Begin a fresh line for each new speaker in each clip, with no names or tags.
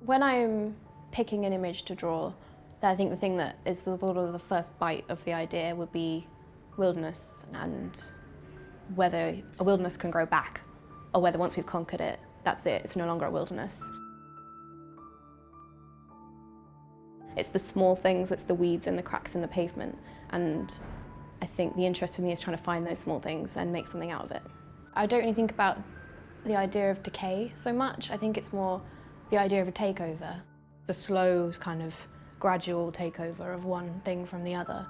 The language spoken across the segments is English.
When I'm picking an image to draw, I think the thing that is sort of the first bite of the idea would be wilderness, and whether a wilderness can grow back, or whether once we've conquered it, that's it, it's no longer a wilderness. It's the small things, it's the weeds and the cracks in the pavement, and I think the interest for me is trying to find those small things and make something out of it. I don't really think about the idea of decay so much. I think it's more the idea of a takeover. The slow, kind of gradual takeover of one thing from the other.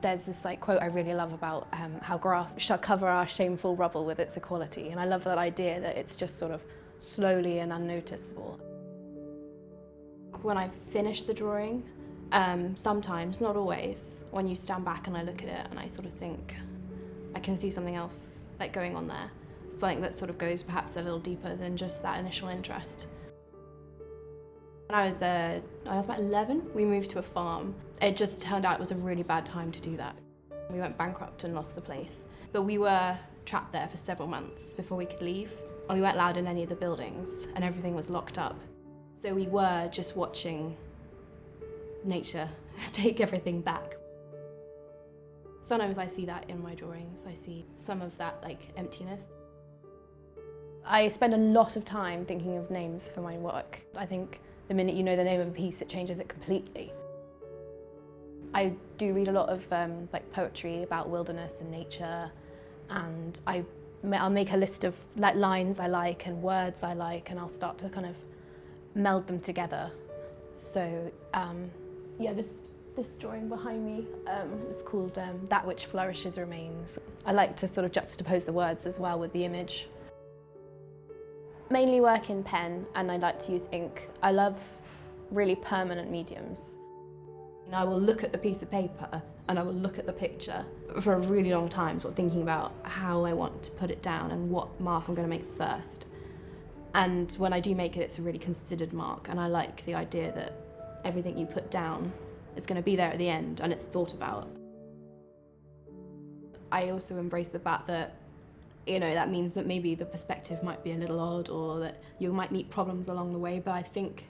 There's this quote I really love about how grass shall cover our shameful rubble with its equality, and I love that idea that it's just sort of slowly and unnoticeable. When I finish the drawing, sometimes, not always, when you stand back and I look at it and I sort of think, I can see something else going on there. Something that sort of goes perhaps a little deeper than just that initial interest. When I was about 11, we moved to a farm. It just turned out it was a really bad time to do that. We went bankrupt and lost the place. But we were trapped there for several months before we could leave. And we weren't allowed in any of the buildings and everything was locked up. So we were just watching nature take everything back. Sometimes I see that in my drawings. I see some of that emptiness. I spend a lot of time thinking of names for my work. I think the minute you know the name of a piece, it changes it completely. I do read a lot of poetry about wilderness and nature, and I'll make a list of lines I like and words I like, and I'll start to kind of meld them together. So yeah, this drawing behind me is called That Which Flourishes Remains. I like to sort of juxtapose the words as well with the image. Mainly work in pen, and I like to use ink. I love really permanent mediums. I will look at the piece of paper and I will look at the picture for a really long time, sort of thinking about how I want to put it down and what mark I'm going to make first. And when I do make it, it's a really considered mark, and I like the idea that everything you put down is going to be there at the end and it's thought about. I also embrace the fact that that means that maybe the perspective might be a little odd, or that you might meet problems along the way, but I think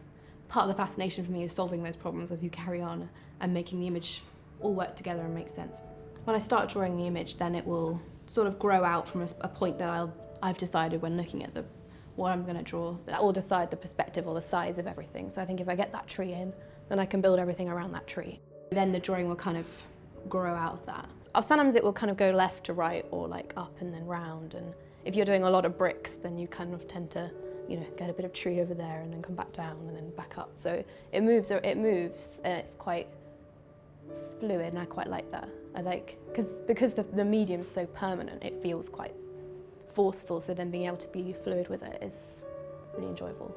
part of the fascination for me is solving those problems as you carry on and making the image all work together and make sense. When I start drawing the image, then it will sort of grow out from a point that I've decided when looking at what I'm going to draw. That will decide the perspective or the size of everything. So I think if I get that tree in, then I can build everything around that tree. Then the drawing will kind of grow out of that. Sometimes it will kind of go left to right, or up and then round, and if you're doing a lot of bricks, then you kind of tend to get a bit of tree over there and then come back down and then back up. So it moves and it's quite fluid, and I quite like that. Because the medium's so permanent, it feels quite forceful, so then being able to be fluid with it is really enjoyable.